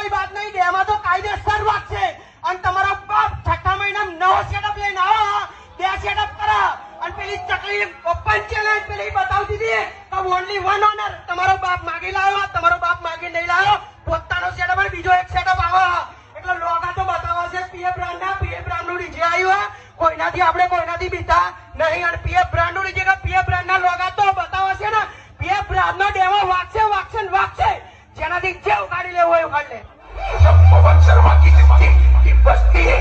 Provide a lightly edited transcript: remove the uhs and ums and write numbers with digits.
કોઈ વાત નહીં, ડેમાં તો કાયદેસર વાગશે. અને તમારા બાપ છઠ્ઠા મહિના નવો સેટઅપ લઈને આવો, બે સેટઅપ કરો. અને પેલી ચકલી ઓપન ચેલેન્જ પેલી બતાવતી હતી તો ઓનલી વન ઓનર. તમારો બાપ માગી લાવ્યો, તમારો બાપ માગી નહીં લાવ્યો, પોતાનો સેટઅપ અને બીજો એક સેટઅપ આવો. એટલે લોગા તો બતાવવા છે પીએફ બ્રાન્ડના. પીએફ બ્રાન્ડનું ડીજે આવ્યું, કોઈનાથી આપણે કોઈનાથી બીતા નહીં. અને પીએફ બ્રાન્ડનું ડીજે, પીએફ બ્રાન્ડના લોગા તો બતાવવા છે ને. પીએફ બ્રાન્ડનો ડેમો વાગશે વાગશે ને વાગશે. જેનાથી જે ઉગાડી લેવું હોય ઉગાડી લે. पवन शर्मा की बस्ती है